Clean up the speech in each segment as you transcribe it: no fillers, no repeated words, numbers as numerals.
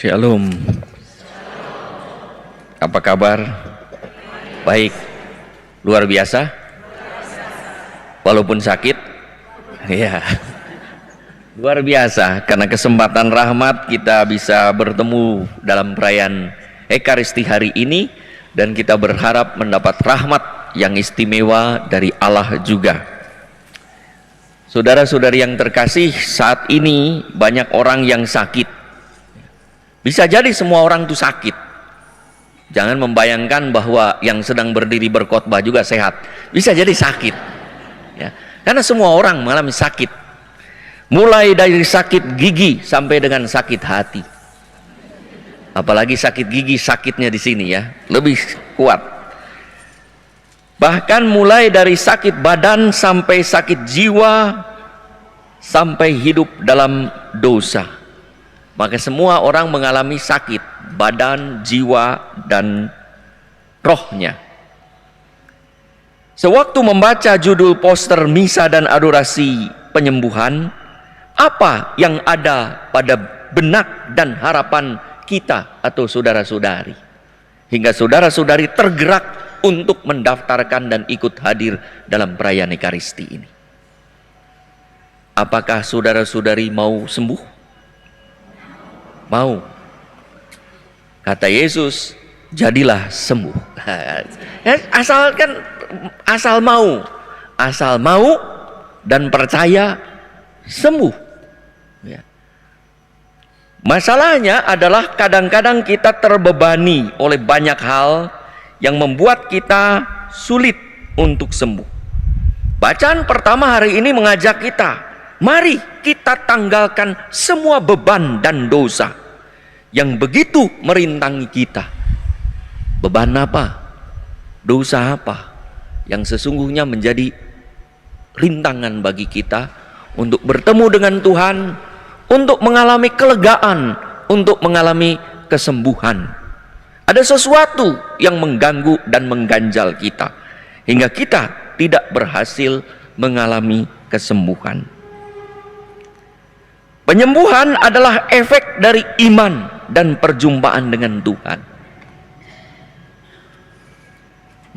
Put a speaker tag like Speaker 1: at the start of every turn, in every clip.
Speaker 1: Shalom. Apa kabar? Baik. Luar biasa? Walaupun sakit? Ya. Luar biasa, karena kesempatan rahmat kita bisa bertemu dalam perayaan Ekaristi hari ini, dan kita berharap mendapat rahmat yang istimewa dari Allah juga. Saudara-saudari yang terkasih, saat ini banyak orang yang sakit. Bisa jadi semua orang itu sakit. Jangan membayangkan bahwa yang sedang berdiri berkhotbah juga sehat. Bisa jadi sakit. Ya. Karena semua orang mengalami sakit. Mulai dari sakit gigi sampai dengan sakit hati. Apalagi sakit gigi, sakitnya di sini ya, lebih kuat. Bahkan mulai dari sakit badan sampai sakit jiwa, sampai hidup dalam dosa. Maka semua orang mengalami sakit badan, jiwa, dan rohnya. Sewaktu membaca judul poster misa dan adorasi penyembuhan, apa yang ada pada benak dan harapan kita atau saudara-saudari, hingga saudara-saudari tergerak untuk mendaftarkan dan ikut hadir dalam perayaan Ekaristi ini? Apakah saudara-saudari mau sembuh? Mau. Kata Yesus, jadilah sembuh. Asal mau dan percaya, sembuh. Ya. Masalahnya adalah kadang-kadang kita terbebani oleh banyak hal yang membuat kita sulit untuk sembuh. Bacaan pertama hari ini mengajak kita, mari kita tanggalkan semua beban dan dosa yang begitu merintangi kita. Beban apa? Dosa apa yang sesungguhnya menjadi rintangan bagi kita untuk bertemu dengan Tuhan, untuk mengalami kelegaan, untuk mengalami kesembuhan? Ada sesuatu yang mengganggu dan mengganjal kita hingga kita tidak berhasil mengalami kesembuhan. Penyembuhan adalah efek dari iman dan perjumpaan dengan Tuhan.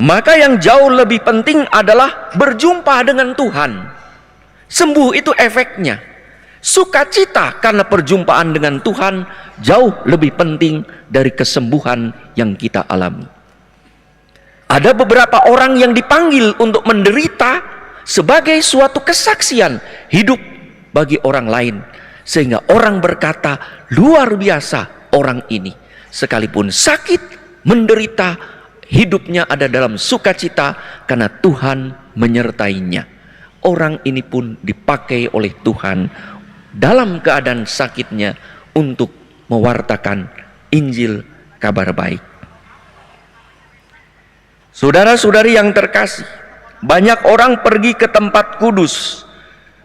Speaker 1: Maka yang jauh lebih penting adalah berjumpa dengan Tuhan. Sembuh itu efeknya. Sukacita karena perjumpaan dengan Tuhan jauh lebih penting dari kesembuhan yang kita alami. Ada beberapa orang yang dipanggil untuk menderita sebagai suatu kesaksian hidup bagi orang lain, sehingga orang berkata, luar biasa orang ini, sekalipun sakit, menderita, hidupnya ada dalam sukacita karena Tuhan menyertainya. Orang ini pun dipakai oleh Tuhan dalam keadaan sakitnya untuk mewartakan Injil kabar baik. Saudara-saudari yang terkasih, banyak orang pergi ke tempat kudus,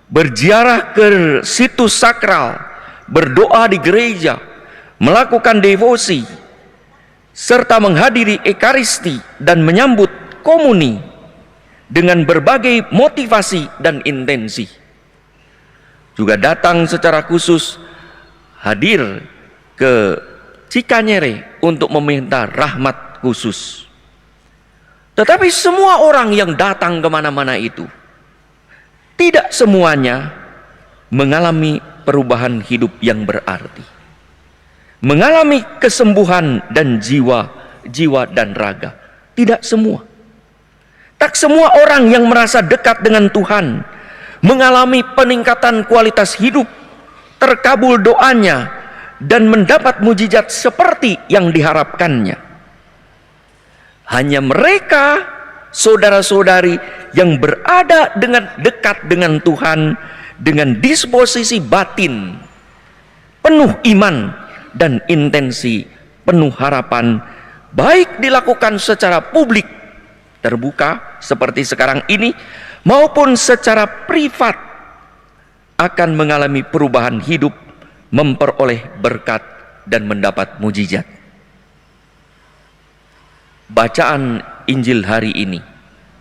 Speaker 1: berziarah ke situs sakral, berdoa di gereja, melakukan devosi, serta menghadiri Ekaristi dan menyambut komuni dengan berbagai motivasi dan intensi. Juga datang secara khusus hadir ke Cikanyere untuk meminta rahmat khusus. Tetapi semua orang yang datang kemana-mana itu, tidak semuanya mengalami perubahan hidup yang berarti, mengalami kesembuhan dan jiwa dan raga. Tidak semua. Tak semua orang yang merasa dekat dengan Tuhan mengalami peningkatan kualitas hidup, terkabul doanya, dan mendapat mujizat seperti yang diharapkannya. Hanya mereka, saudara-saudari, yang berada dekat dengan Tuhan dengan disposisi batin penuh iman dan intensi penuh harapan, baik dilakukan secara publik terbuka seperti sekarang ini maupun secara privat, akan mengalami perubahan hidup, memperoleh berkat dan mendapat mujizat. Bacaan Injil hari ini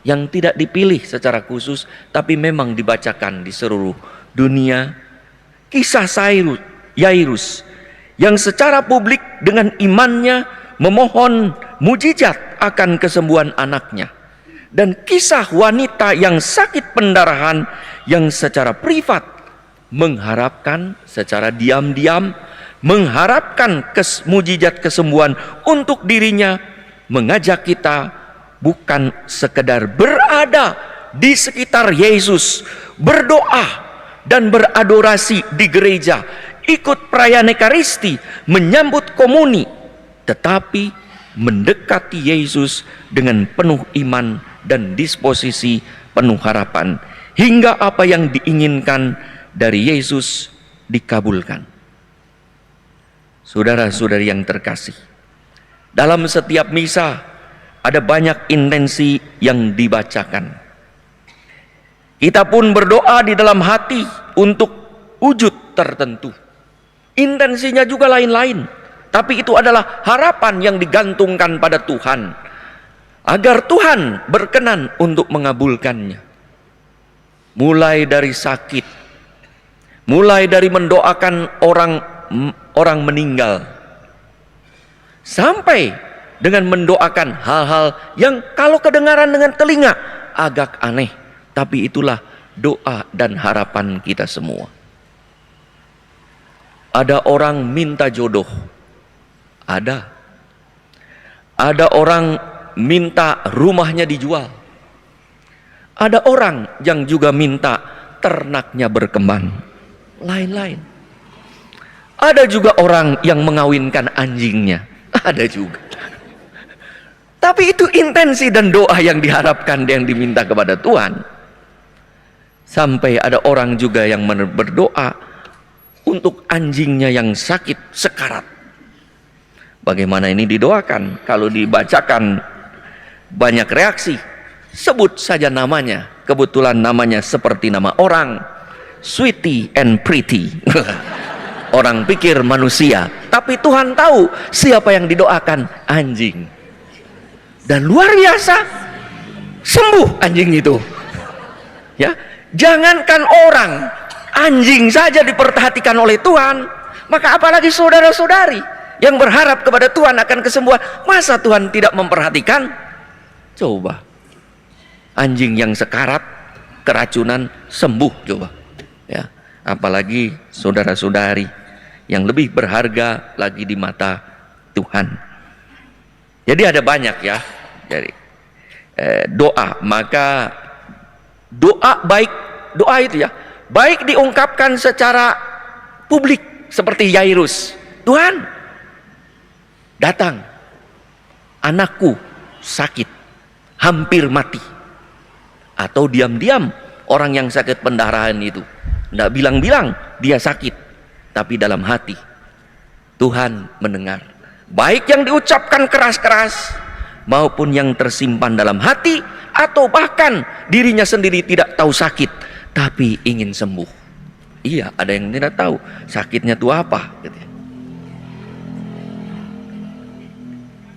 Speaker 1: yang tidak dipilih secara khusus tapi memang dibacakan di seluruh dunia, kisah Yairus yang secara publik dengan imannya memohon mujizat akan kesembuhan anaknya, dan kisah wanita yang sakit pendarahan yang secara privat mengharapkan secara diam-diam mengharapkan mujizat kesembuhan untuk dirinya, mengajak kita bukan sekedar berada di sekitar Yesus, berdoa dan beradorasi di gereja, ikut perayaan Ekaristi, menyambut komuni, tetapi mendekati Yesus dengan penuh iman dan disposisi penuh harapan, hingga apa yang diinginkan dari Yesus dikabulkan. Saudara-saudari yang terkasih, dalam setiap misa ada banyak intensi yang dibacakan. Kita pun berdoa di dalam hati untuk wujud tertentu. Intensinya juga lain-lain, tapi itu adalah harapan yang digantungkan pada Tuhan, agar Tuhan berkenan untuk mengabulkannya. Mulai dari sakit, mulai dari mendoakan orang meninggal, sampai dengan mendoakan hal-hal yang kalau kedengaran dengan telinga agak aneh, tapi itulah doa dan harapan kita semua. Ada orang minta jodoh, ada orang minta rumahnya dijual, ada orang yang juga minta ternaknya berkembang, lain-lain. Ada juga orang yang mengawinkan anjingnya, ada juga. Tapi itu intensi dan doa yang diharapkan, yang diminta kepada Tuhan. Sampai ada orang juga yang berdoa untuk anjingnya yang sakit sekarat. Bagaimana ini didoakan? Kalau dibacakan banyak reaksi. Sebut saja namanya. Kebetulan namanya seperti nama orang, Sweetie and Pretty. Orang pikir manusia, tapi Tuhan tahu siapa yang didoakan, anjing. Dan luar biasa, sembuh anjing itu. Ya, jangankan orang, anjing saja diperhatikan oleh Tuhan, maka apalagi saudara-saudari yang berharap kepada Tuhan akan kesembuhan. Masa Tuhan tidak memperhatikan? Coba, anjing yang sekarat, keracunan, sembuh, coba. Ya, apalagi saudara-saudari yang lebih berharga lagi di mata Tuhan. Jadi ada banyak ya dari doa. Maka doa baik, doa itu ya baik diungkapkan secara publik seperti Yairus. Tuhan, datang, anakku sakit, hampir mati. Atau diam-diam orang yang sakit pendarahan itu tidak bilang-bilang dia sakit, tapi dalam hati Tuhan mendengar, baik yang diucapkan keras-keras maupun yang tersimpan dalam hati, atau bahkan dirinya sendiri tidak tahu sakit tapi ingin sembuh. Iya, ada yang tidak tahu sakitnya itu apa gitu.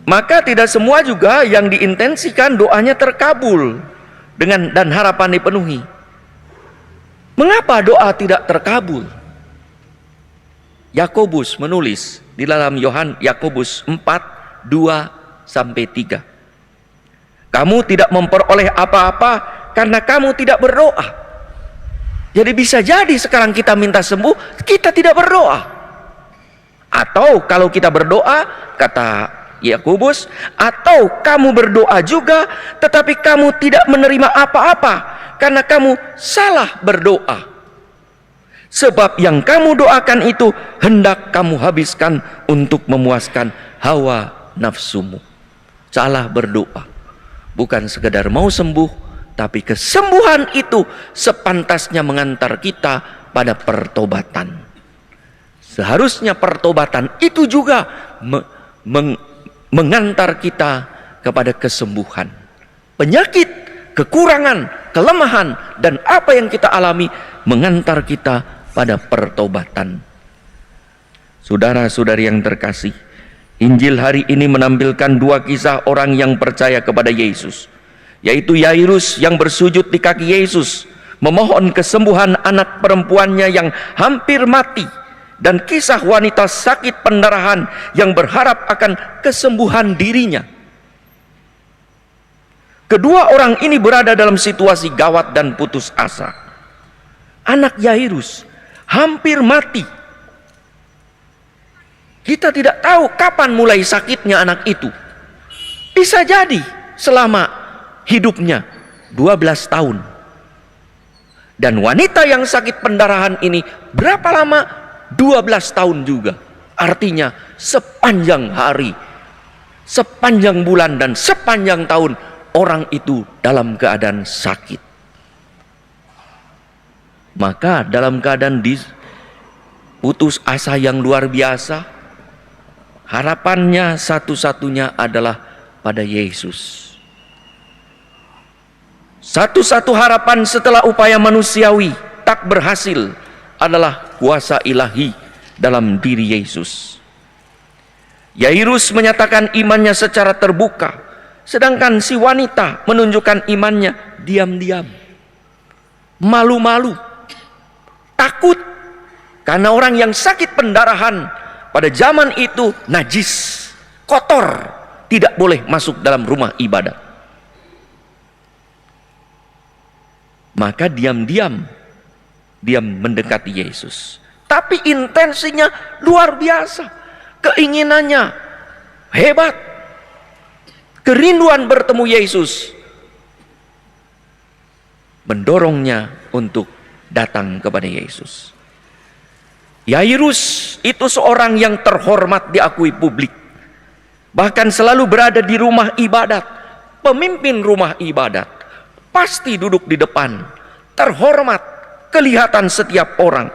Speaker 1: Maka tidak semua juga yang diintensikan doanya terkabul dan harapan dipenuhi. Mengapa doa tidak terkabul? Yakobus menulis di dalam Yakobus 4:2-3. Kamu tidak memperoleh apa-apa karena kamu tidak berdoa. Jadi bisa jadi sekarang kita minta sembuh, kita tidak berdoa. Atau kalau kita berdoa, kata Yakobus, atau kamu berdoa juga tetapi kamu tidak menerima apa-apa karena kamu salah berdoa. Sebab yang kamu doakan itu hendak kamu habiskan untuk memuaskan hawa nafsumu. Salah berdoa. Bukan sekedar mau sembuh, tapi kesembuhan itu sepantasnya mengantar kita pada pertobatan. Seharusnya pertobatan itu juga mengantar kita kepada kesembuhan. Penyakit, kekurangan, kelemahan, dan apa yang kita alami mengantar kita pada pertobatan. Saudara-saudari yang terkasih, Injil hari ini menampilkan dua kisah orang yang percaya kepada Yesus, yaitu Yairus yang bersujud di kaki Yesus memohon kesembuhan anak perempuannya yang hampir mati, dan kisah wanita sakit pendarahan yang berharap akan kesembuhan dirinya. Kedua orang ini berada dalam situasi gawat dan putus asa. Anak Yairus hampir mati. Kita tidak tahu kapan mulai sakitnya anak itu. Bisa jadi selama hidupnya 12 tahun. Dan wanita yang sakit pendarahan ini berapa lama? 12 tahun juga. Artinya sepanjang hari, sepanjang bulan, dan sepanjang tahun orang itu dalam keadaan sakit. Maka dalam keadaan putus asa yang luar biasa, harapannya satu-satunya adalah pada Yesus. Satu-satu harapan setelah upaya manusiawi tak berhasil adalah kuasa ilahi dalam diri Yesus. Yairus menyatakan imannya secara terbuka, sedangkan si wanita menunjukkan imannya diam-diam, malu-malu, takut. Karena orang yang sakit pendarahan pada zaman itu najis, kotor, tidak boleh masuk dalam rumah ibadat. Maka diam-diam dia mendekati Yesus. Tapi intensinya luar biasa, keinginannya hebat, kerinduan bertemu Yesus mendorongnya untuk datang kepada Yesus. Yairus itu seorang yang terhormat diakui publik, bahkan selalu berada di rumah ibadat, pemimpin rumah ibadat, pasti duduk di depan, terhormat, kelihatan setiap orang,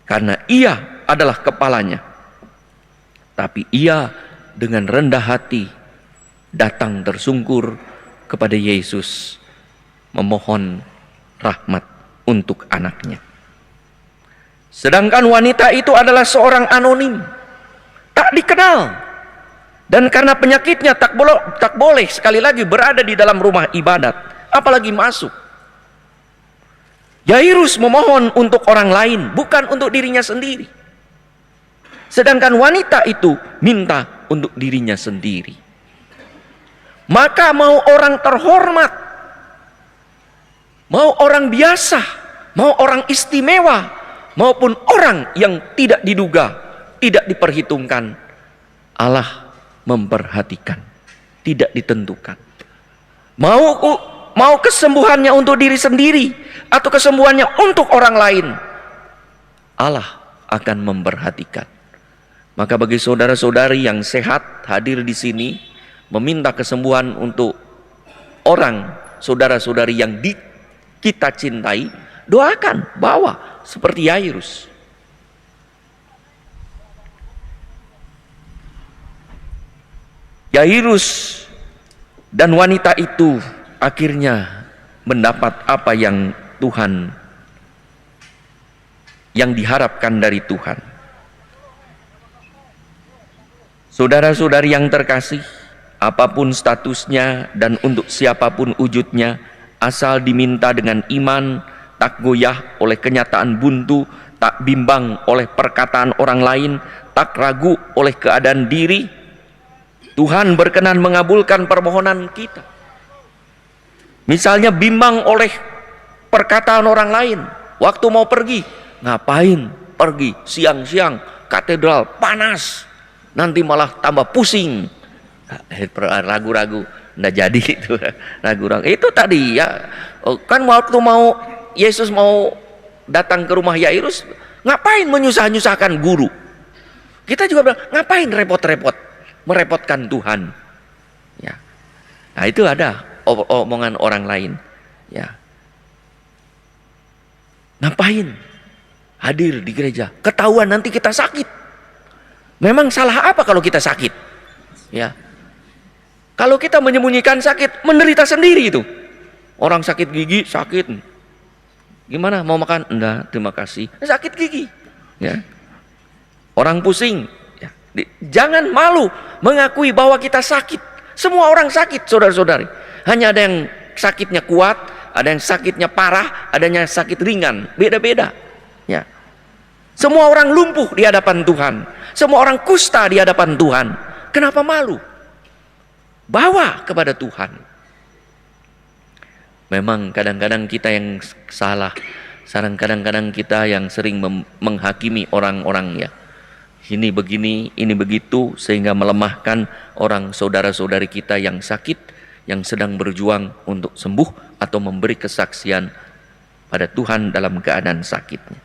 Speaker 1: karena ia adalah kepalanya. Tapi ia dengan rendah hati datang tersungkur kepada Yesus, memohon rahmat untuk anaknya. Sedangkan wanita itu adalah seorang anonim, tak dikenal, dan karena penyakitnya tak boleh sekali lagi berada di dalam rumah ibadat, apalagi masuk. Yairus memohon untuk orang lain, bukan untuk dirinya sendiri. Sedangkan wanita itu minta untuk dirinya sendiri. Maka mau orang terhormat, mau orang biasa, mau orang istimewa, maupun orang yang tidak diduga, tidak diperhitungkan, Allah memperhatikan, tidak ditentukan. Mau kesembuhannya untuk diri sendiri atau kesembuhannya untuk orang lain, Allah akan memperhatikan. Maka bagi saudara-saudari yang sehat hadir di sini, meminta kesembuhan untuk orang saudara-saudari yang kita cintai, doakan, bawa seperti Yairus. Yairus dan wanita itu akhirnya mendapat apa yang diharapkan dari Tuhan. Saudara-saudari yang terkasih, apapun statusnya dan untuk siapapun wujudnya, asal diminta dengan iman, tak goyah oleh kenyataan buntu, tak bimbang oleh perkataan orang lain, tak ragu oleh keadaan diri, Tuhan berkenan mengabulkan permohonan kita. Misalnya bimbang oleh perkataan orang lain, waktu mau pergi, ngapain pergi siang-siang, katedral panas, nanti malah tambah pusing, ragu-ragu, nggak jadi itu, ragu-ragu. Itu tadi ya, kan waktu Yesus mau datang ke rumah Yairus, ngapain menyusah-nyusahkan guru? Kita juga bilang, ngapain repot-repot, merepotkan Tuhan? Ya, nah itu ada omongan orang lain. Ya, ngapain hadir di gereja? Ketahuan nanti kita sakit. Memang salah apa kalau kita sakit? Ya, kalau kita menyembunyikan sakit, menderita sendiri itu. Orang sakit gigi, sakit. Gimana, mau makan? Enggak, terima kasih. Sakit gigi. Ya. Orang pusing. Ya. Jangan malu mengakui bahwa kita sakit. Semua orang sakit, saudara-saudari. Hanya ada yang sakitnya kuat, ada yang sakitnya parah, ada yang sakit ringan. Beda-beda. Ya. Semua orang lumpuh di hadapan Tuhan. Semua orang kusta di hadapan Tuhan. Kenapa malu? Bawa kepada Tuhan. Memang kadang-kadang kita yang salah. Kadang-kadang kita yang sering menghakimi orang-orang ya. Ini begini, ini begitu, sehingga melemahkan orang saudara-saudari kita yang sakit, yang sedang berjuang untuk sembuh atau memberi kesaksian pada Tuhan dalam keadaan sakitnya.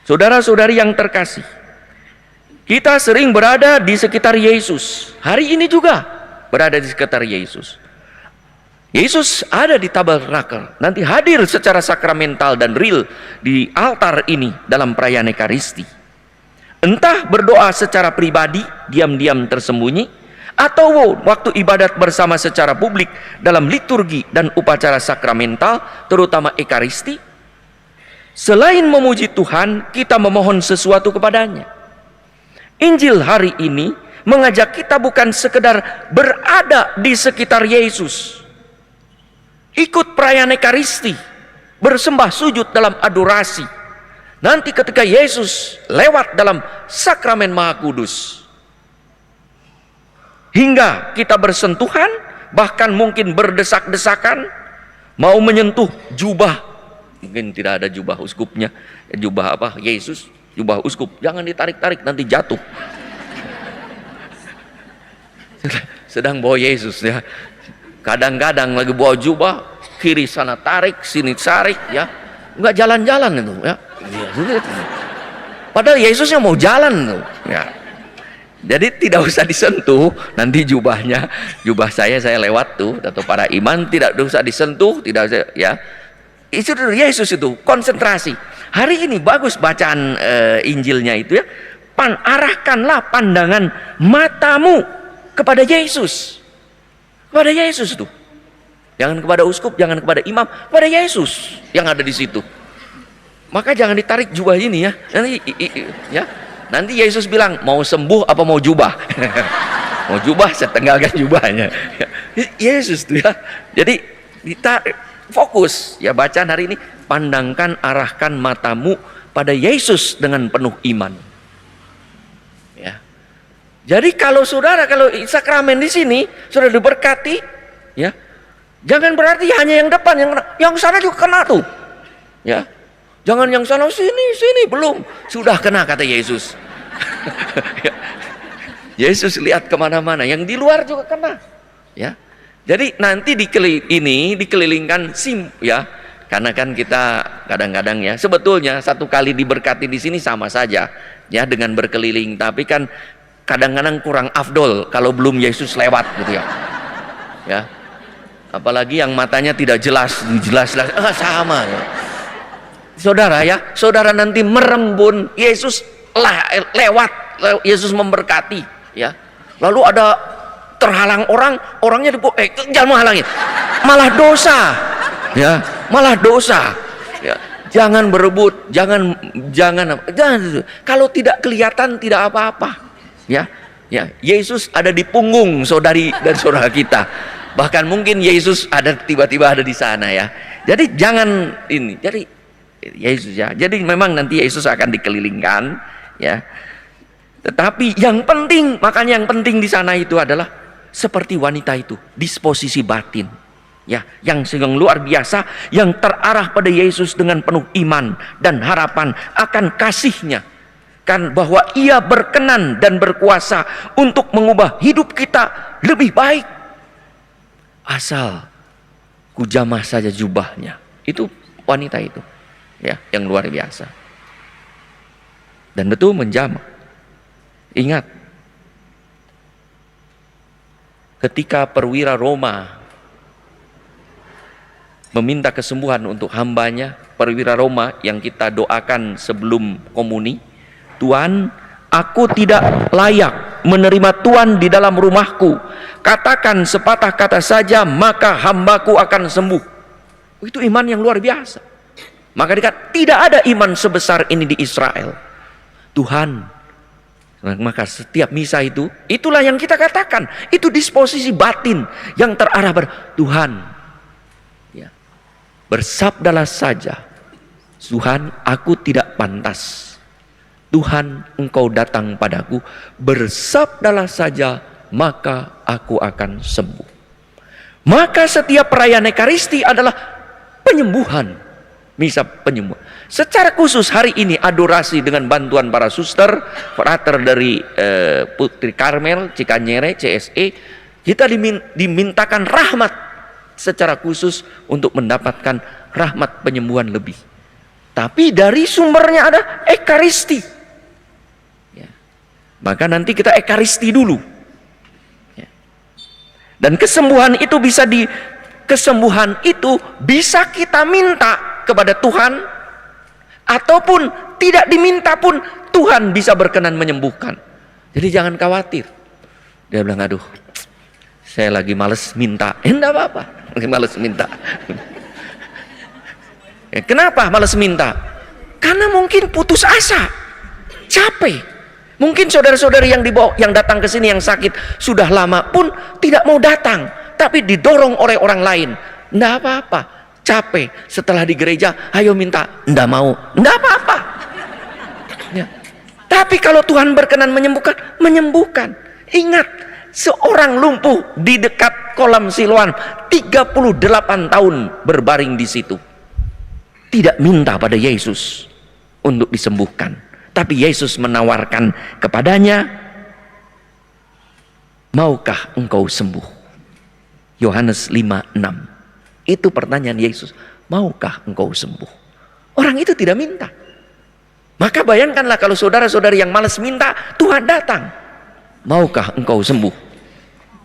Speaker 1: Saudara-saudari yang terkasih, kita sering berada di sekitar Yesus. Hari ini juga berada di sekitar Yesus. Yesus ada di tabernakel, nanti hadir secara sakramental dan real di altar ini dalam perayaan Ekaristi. Entah berdoa secara pribadi, diam-diam tersembunyi, atau waktu ibadat bersama secara publik dalam liturgi dan upacara sakramental, terutama Ekaristi. Selain memuji Tuhan, kita memohon sesuatu kepadanya. Injil hari ini mengajak kita bukan sekedar berada di sekitar Yesus, ikut perayaan Ekaristi, bersembah sujud dalam adorasi. Nanti ketika Yesus lewat dalam sakramen Maha Kudus, hingga kita bersentuhan, bahkan mungkin berdesak-desakan, mau menyentuh jubah. Mungkin tidak ada jubah uskupnya, jubah apa? Yesus, jubah uskup. Jangan ditarik-tarik, nanti jatuh. Sedang bawa Yesus ya. Kadang-kadang lagi bawa jubah, kiri sana tarik, sini tarik ya. Enggak jalan-jalan itu ya. Padahal Yesusnya mau jalan tuh ya. Jadi tidak usah disentuh, nanti jubahnya, jubah saya lewat tuh, atau para imam tidak usah disentuh, tidak usah ya. Itu Yesus itu, konsentrasi. Hari ini bagus bacaan Injilnya itu ya. Arahkanlah pandangan matamu kepada Yesus. Kepada Yesus tuh. Jangan kepada uskup, jangan kepada imam, kepada Yesus yang ada di situ. Maka jangan ditarik jubah ini ya. Nanti Yesus bilang, mau sembuh apa mau jubah? Mau jubah, saya tenggalkan jubahnya. Yesus tuh ya. Jadi ditarik. Fokus ya, bacaan hari ini, pandangkan, arahkan matamu pada Yesus dengan penuh iman. Ya. Jadi kalau sakramen di sini sudah diberkati, ya, jangan berarti hanya yang depan yang sana juga kena tuh, ya. Jangan yang sana sini belum sudah kena kata Yesus. Yesus lihat kemana-mana, yang di luar juga kena, ya. Jadi nanti dikelilingkan ya, karena kan kita kadang-kadang ya, sebetulnya satu kali diberkati di sini sama saja ya dengan berkeliling, tapi kan kadang-kadang kurang afdol kalau belum Yesus lewat gitu ya. Ya. Apalagi yang matanya tidak jelas sama ya. Saudara nanti merembun, Yesus lewat, Yesus memberkati ya. Lalu ada terhalang orangnya jangan menghalangi, malah dosa ya, malah dosa ya. Jangan berebut, jangan kalau tidak kelihatan tidak apa-apa ya. Yesus ada di punggung saudari dan saudara kita, bahkan mungkin Yesus tiba-tiba ada di sana ya. Jadi jangan ini, jadi Yesus ya, jadi memang nanti Yesus akan dikelilingkan ya. Tetapi yang penting, makanya yang penting di sana itu adalah seperti wanita itu, disposisi batin ya, yang luar biasa, yang terarah pada Yesus dengan penuh iman dan harapan akan kasihnya, kan, bahwa ia berkenan dan berkuasa untuk mengubah hidup kita lebih baik, asal kujamah saja jubahnya. Itu wanita itu ya, yang luar biasa dan betul menjamah. Ingat, ketika perwira Roma meminta kesembuhan untuk hambanya, perwira Roma yang kita doakan sebelum komuni, Tuhan, aku tidak layak menerima Tuhan di dalam rumahku, katakan sepatah kata saja maka hambaku akan sembuh. Itu iman yang luar biasa. Maka dikatakan tidak ada iman sebesar ini di Israel. Tuhan, maka setiap misa itulah yang kita katakan, itu disposisi batin yang terarah pada Tuhan ya. Bersabdalah saja, Tuhan, aku tidak pantas Tuhan, Engkau datang padaku, bersabdalah saja, maka aku akan sembuh. Maka setiap perayaan Ekaristi adalah penyembuhan, misa penyembuhan. Secara khusus hari ini adorasi dengan bantuan para suster, frater dari Putri Karmel, Cikanyere, CSE, kita dimintakan rahmat secara khusus untuk mendapatkan rahmat penyembuhan lebih. Tapi dari sumbernya ada Ekaristi. Ya. Maka nanti kita Ekaristi dulu. Ya. Dan kesembuhan itu bisa kita minta kepada Tuhan, ataupun tidak diminta pun Tuhan bisa berkenan menyembuhkan. Jadi jangan khawatir. Dia bilang, aduh, saya lagi males minta. Enggak apa-apa, lagi males minta. Kenapa malas minta? Karena mungkin putus asa, capek. Mungkin saudara-saudari yang datang ke sini yang sakit sudah lama pun tidak mau datang, tapi didorong oleh orang lain. Nggak apa-apa, capek. Setelah di gereja, ayo minta. Nggak mau, nggak apa-apa. Ya. Tapi kalau Tuhan berkenan menyembuhkan, menyembuhkan. Ingat, seorang lumpuh di dekat kolam Siloam 38 tahun berbaring di situ. Tidak minta pada Yesus untuk disembuhkan, tapi Yesus menawarkan kepadanya, maukah engkau sembuh? Yohanes 5:6. Itu pertanyaan Yesus, maukah engkau sembuh? Orang itu tidak minta. Maka bayangkanlah kalau saudara-saudari yang malas minta, Tuhan datang, maukah engkau sembuh?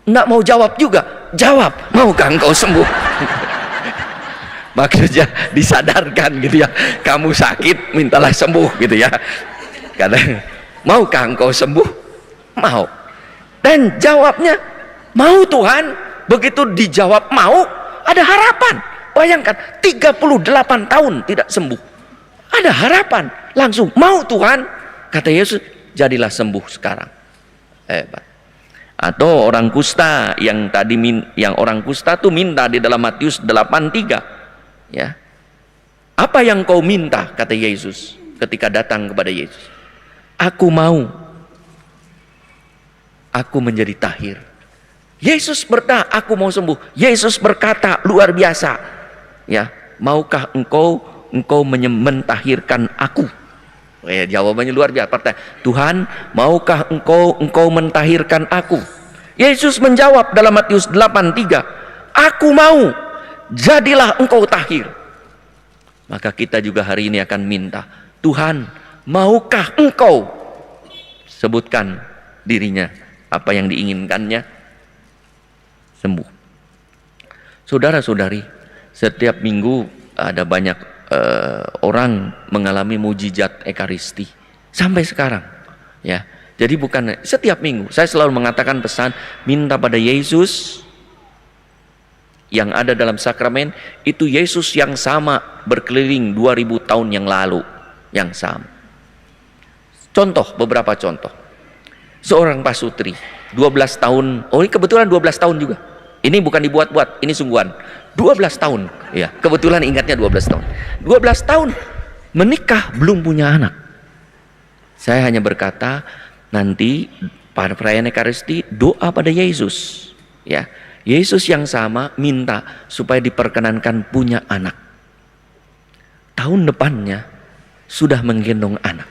Speaker 1: Nggak mau jawab juga, jawab, maukah engkau sembuh? Maksudnya disadarkan gitu ya, kamu sakit mintalah sembuh gitu ya. Kadang, maukah engkau sembuh? Mau. Dan jawabnya, mau Tuhan. Begitu dijawab mau, ada harapan. Bayangkan 38 tahun tidak sembuh, ada harapan. Langsung, mau Tuhan. Kata Yesus, jadilah sembuh sekarang. Hebat. Atau orang kusta yang orang kusta tuh minta di dalam Matius 8:3. Ya, apa yang kau minta? Kata Yesus ketika datang kepada Yesus, aku mau, aku menjadi tahir. Yesus berkata, aku mau sembuh. Yesus berkata luar biasa, ya, maukah engkau mentahirkan aku? Jawabannya luar biasa. Tuhan, maukah engkau mentahirkan aku? Yesus menjawab dalam Matius 8:3, aku mau, jadilah engkau tahir. Maka kita juga hari ini akan minta, Tuhan, maukah engkau? Sebutkan dirinya, apa yang diinginkannya, sembuh. Saudara-saudari, setiap minggu ada banyak orang mengalami mujizat Ekaristi sampai sekarang, ya. Jadi bukan setiap minggu. Saya selalu mengatakan pesan, minta pada Yesus yang ada dalam sakramen, itu Yesus yang sama berkeliling 2000 tahun yang lalu, yang sama. Contoh, beberapa contoh. Seorang pasutri 12 tahun, oh ini kebetulan 12 tahun juga. Ini bukan dibuat-buat, ini sungguhan. 12 tahun, ya, kebetulan ingatnya 12 tahun. 12 tahun menikah belum punya anak. Saya hanya berkata, nanti pada perayaan Ekaristi doa pada Yesus, ya. Yesus yang sama minta supaya diperkenankan punya anak. Tahun depannya sudah menggendong anak.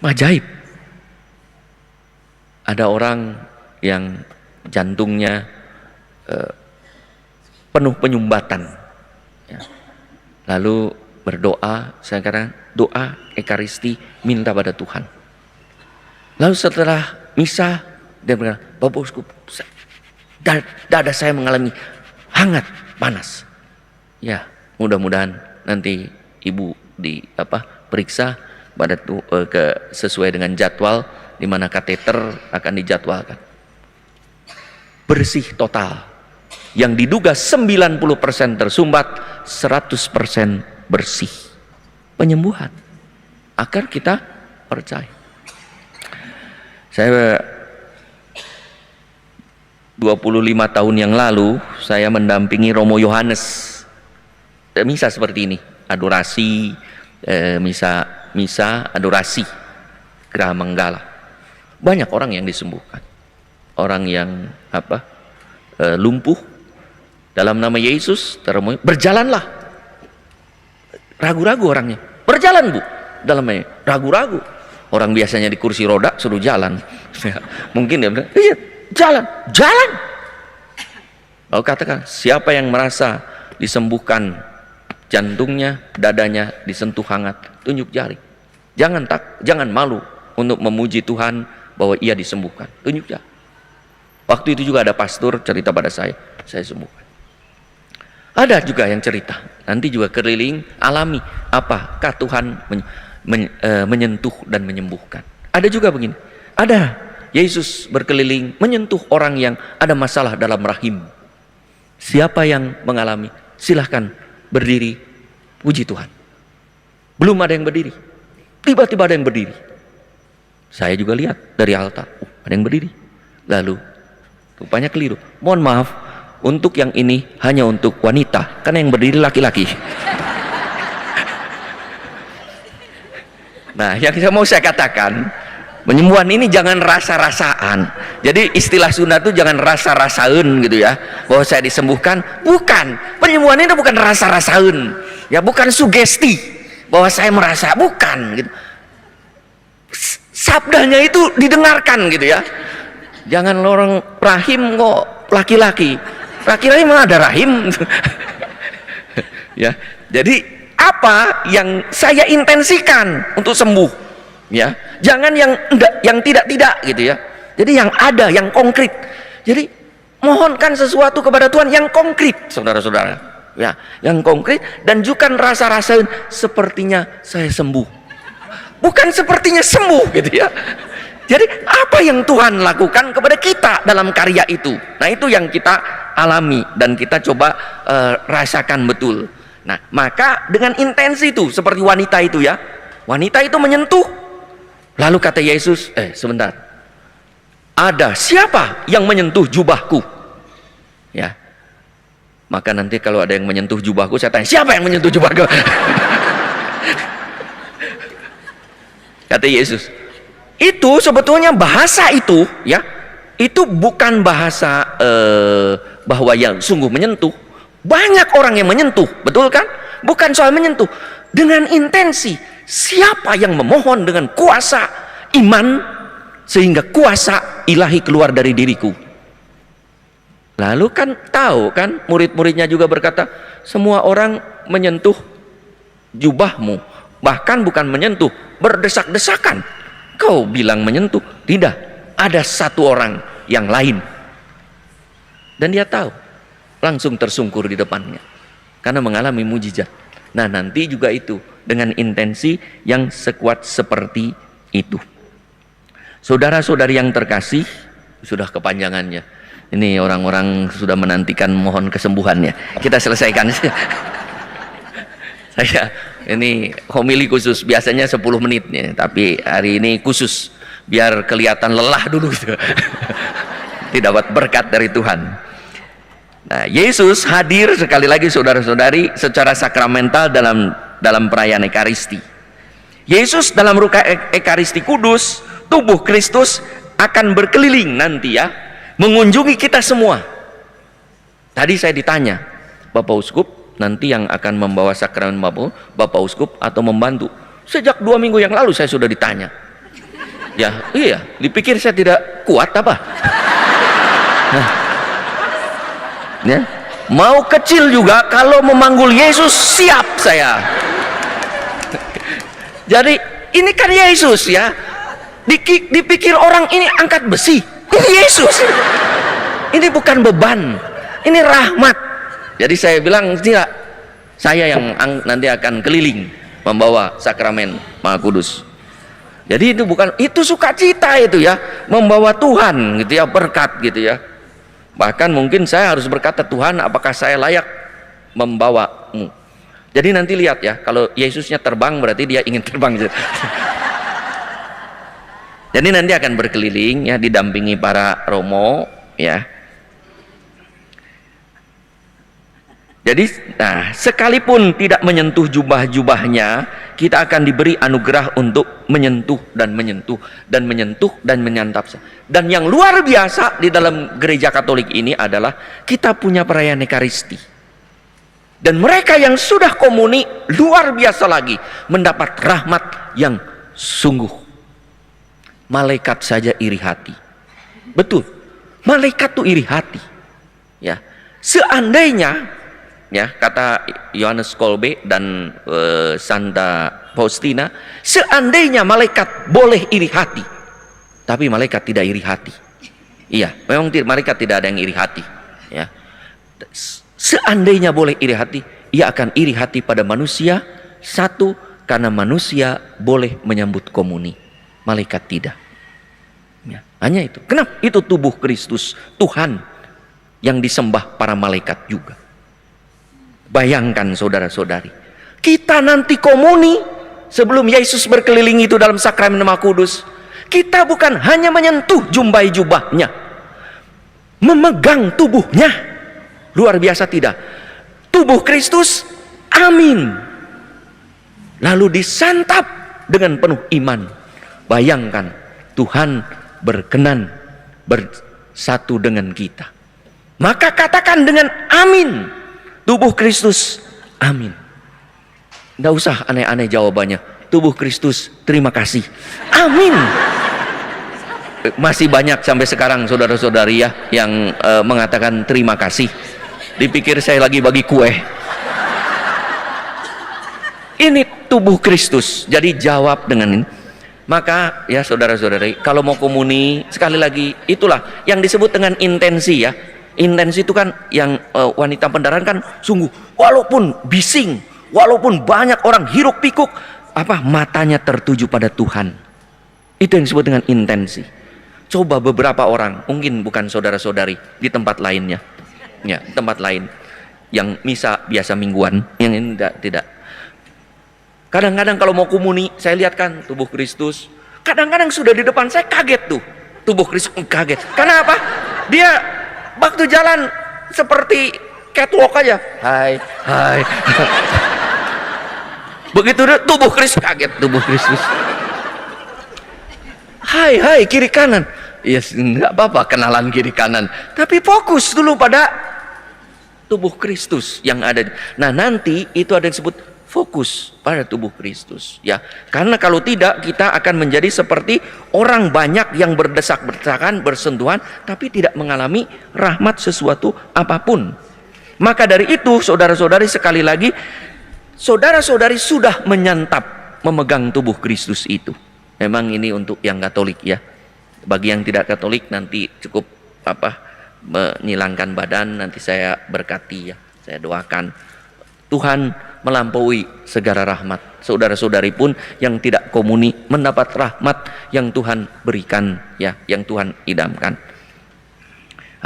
Speaker 1: Ajaib. Ada orang yang jantungnya penuh penyumbatan, ya. Lalu berdoa, saya katakan doa Ekaristi, minta pada Tuhan. Lalu setelah misa dia berkata, Bapak Uskup, dada saya mengalami hangat, panas. Ya, mudah-mudahan nanti ibu periksa pada sesuai dengan jadwal di mana kateter akan dijadwalkan. Bersih total. Yang diduga 90% tersumbat, 100% bersih. Penyembuhan. Agar kita percaya. Saya 25 tahun yang lalu saya mendampingi Romo Yohanes. Misa seperti ini, adorasi, misa misa adorasi Geraha Manggala. Banyak orang yang disembuhkan. Orang yang lumpuh dalam nama Yesus berjalanlah. Ragu-ragu orangnya. Berjalan, Bu. Dalamnya ragu-ragu. Orang biasanya di kursi roda suruh jalan. Mungkin dia bilang, "Iya, jalan." Lalu katakan, siapa yang merasa disembuhkan jantungnya, dadanya disentuh hangat, tunjuk jari. Jangan malu untuk memuji Tuhan bahwa ia disembuhkan. Tunjuk jari. Waktu itu juga ada pastor cerita pada saya sembuhkan. Ada juga yang cerita, nanti juga keliling alami apakah Tuhan menyentuh dan menyembuhkan. Ada juga begini, ada Yesus berkeliling menyentuh orang yang ada masalah dalam rahim. Siapa yang mengalami, silahkan berdiri, puji Tuhan. Belum ada yang berdiri, tiba-tiba ada yang berdiri. Saya juga lihat dari altar, ada yang berdiri. Lalu rupanya keliru. Mohon maaf, untuk yang ini hanya untuk wanita, karena yang berdiri laki-laki. Nah, yang mau saya katakan, penyembuhan ini jangan rasa-rasaan. Jadi istilah Sunda itu jangan rasa-rasaun gitu ya, bahwa saya disembuhkan. Bukan, penyembuhan itu bukan rasa-rasaun, ya, bukan sugesti bahwa saya merasa, bukan gitu. Sabdanya itu didengarkan gitu ya. Jangan orang rahim kok laki-laki memang ada rahim. Ya, jadi apa yang saya intensikan untuk sembuh, ya, jangan yang tidak gitu ya. Jadi yang ada, yang konkret. Jadi mohonkan sesuatu kepada Tuhan yang konkret, saudara-saudara, ya, yang konkret, dan juga rasa-rasa sepertinya saya sembuh, bukan sepertinya sembuh gitu ya. Jadi apa yang Tuhan lakukan kepada kita dalam karya itu, nah itu yang kita alami dan kita coba rasakan betul. Nah, maka dengan intensi itu, seperti wanita itu ya, wanita itu menyentuh, lalu kata Yesus, sebentar, ada siapa yang menyentuh jubahku? Ya, maka nanti kalau ada yang menyentuh jubahku, saya tanya, siapa yang menyentuh jubahku? Kata Yesus, itu sebetulnya bahasa itu ya, itu bukan bahasa bahwa yang sungguh menyentuh. Banyak orang yang menyentuh, betul kan? Bukan soal menyentuh, dengan intensi. Siapa yang memohon dengan kuasa iman sehingga kuasa ilahi keluar dari diriku? Lalu kan tahu kan, murid-muridnya juga berkata, semua orang menyentuh jubahmu, bahkan bukan menyentuh, berdesak-desakan. Kau bilang menyentuh, tidak, ada satu orang yang lain, dan dia tahu, langsung tersungkur di depannya karena mengalami mujizat. Nah, nanti juga itu dengan intensi yang sekuat seperti itu. Saudara-saudari yang terkasih, sudah kepanjangannya ini, orang-orang sudah menantikan mohon kesembuhannya, kita selesaikan. Saya ini homili khusus, biasanya 10 menit nih, tapi hari ini khusus biar kelihatan lelah dulu gitu. Tidak dapat berkat dari Tuhan. Nah, Yesus hadir sekali lagi saudara-saudari secara sakramental dalam perayaan Ekaristi. Yesus dalam ruka Ekaristi Kudus, tubuh Kristus akan berkeliling nanti ya, mengunjungi kita semua. Tadi saya ditanya, Bapak Uskup, nanti yang akan membawa sakramen Bapak Uskup atau membantu? Sejak 2 minggu yang lalu saya sudah ditanya. Ya, iya, dipikir saya tidak kuat apa? Nah, ya, mau kecil juga kalau memanggul Yesus siap saya. Jadi ini kan Yesus ya, dipikir orang ini angkat besi, ini Yesus. Ini bukan beban, ini rahmat. Jadi saya bilang, tidak, saya yang nanti akan keliling membawa sakramen Maha Kudus. Jadi itu bukan, itu sukacita itu ya, membawa Tuhan gitu ya, berkat gitu ya. Bahkan mungkin saya harus berkata, Tuhan, apakah saya layak membawamu? Jadi nanti lihat ya, kalau Yesusnya terbang berarti dia ingin terbang. Jadi nanti akan berkeliling ya, didampingi para romo ya. Jadi nah, sekalipun tidak menyentuh jubah-jubahnya, kita akan diberi anugerah untuk menyentuh dan menyentuh dan menyentuh dan menyantap. Dan yang luar biasa di dalam gereja Katolik ini adalah kita punya perayaan Ekaristi. Dan mereka yang sudah komuni luar biasa lagi mendapat rahmat yang sungguh. Malaikat saja iri hati. Betul. Malaikat tuh iri hati. Ya. Seandainya, ya, kata Yohanes Kolbe dan Santa Faustina, seandainya malaikat boleh iri hati, tapi malaikat tidak iri hati. Iya, memang malaikat tidak ada yang iri hati. Ya. Seandainya boleh iri hati, ia akan iri hati pada manusia. Satu, karena manusia boleh menyambut komuni, malaikat tidak. Ya, hanya itu. Kenapa? Itu tubuh Kristus, Tuhan yang disembah para malaikat juga. Bayangkan saudara-saudari, kita nanti komuni sebelum Yesus berkeliling itu dalam sakramen Maha Kudus, kita bukan hanya menyentuh jumbai jubahnya, memegang tubuhnya. Luar biasa tidak? Tubuh Kristus, amin. Lalu disantap dengan penuh iman. Bayangkan, Tuhan berkenan bersatu dengan kita. Maka katakan dengan amin, tubuh Kristus, amin. Tidak usah aneh-aneh jawabannya. Tubuh Kristus, terima kasih, amin. Masih banyak sampai sekarang saudara-saudari ya yang mengatakan terima kasih. Dipikir saya lagi bagi kue. Ini tubuh Kristus. Jadi jawab dengan ini. Maka ya saudara-saudari, kalau mau komuni, sekali lagi itulah yang disebut dengan intensi ya. Intensi itu kan yang wanita pendarahan kan sungguh, walaupun bising, walaupun banyak orang hiruk pikuk, matanya tertuju pada Tuhan. Itu yang disebut dengan intensi. Coba beberapa orang, mungkin bukan saudara-saudari di tempat lainnya, ya tempat lain yang misa biasa mingguan, yang ini tidak. Kadang-kadang kalau mau komuni, saya lihat kan tubuh Kristus. Kadang-kadang sudah di depan saya kaget tuh, tubuh Kristus kaget. Karena apa? Dia waktu jalan seperti catwalk aja. Hai, hai. Begitu tubuh Kristus kaget, tubuh Kristus. Hai, hai, kiri kanan. Yes, enggak apa-apa kenalan kiri kanan. Tapi fokus dulu pada tubuh Kristus yang ada. Nah, nanti itu ada yang disebut fokus pada tubuh Kristus ya, karena kalau tidak kita akan menjadi seperti orang banyak yang berdesak-desakan, bersentuhan tapi tidak mengalami rahmat sesuatu apapun. Maka dari itu saudara-saudari, sekali lagi saudara-saudari sudah menyantap, memegang tubuh Kristus itu. Memang ini untuk yang Katolik ya. Bagi yang tidak Katolik nanti cukup menyilangkan badan, nanti saya berkati ya, saya doakan Tuhan melampaui segala rahmat. Saudara-saudari pun yang tidak komuni mendapat rahmat yang Tuhan berikan ya, yang Tuhan idamkan.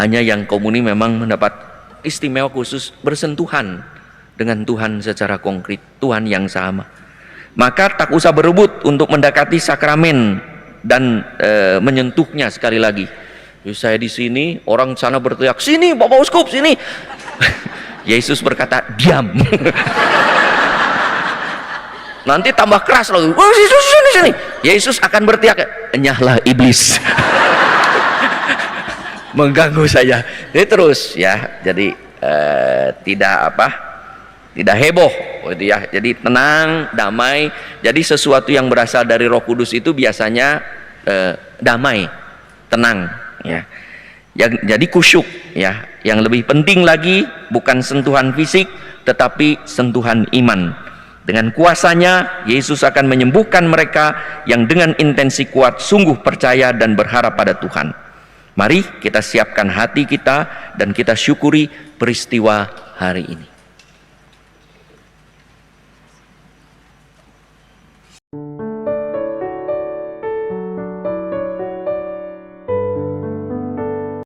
Speaker 1: Hanya yang komuni memang mendapat istimewa khusus bersentuhan dengan Tuhan secara konkret, Tuhan yang sama. Maka tak usah berebut untuk mendekati sakramen dan menyentuhnya. Sekali lagi, saya di sini, orang sana berteriak, sini Bapak Uskup, sini. Yesus berkata, diam. Nanti tambah keras lagi. Oh, sini. Yesus akan berteriak, enyahlah iblis. Mengganggu saya. Jadi terus ya. Jadi tidak heboh, gitu ya. Jadi tenang, damai. Jadi sesuatu yang berasal dari Roh Kudus itu biasanya damai, tenang, ya. Jadi kusyuk, ya. Yang lebih penting lagi bukan sentuhan fisik, tetapi sentuhan iman. Dengan kuasanya Yesus akan menyembuhkan mereka yang dengan intensi kuat sungguh percaya dan berharap pada Tuhan. Mari kita siapkan hati kita dan kita syukuri peristiwa hari ini.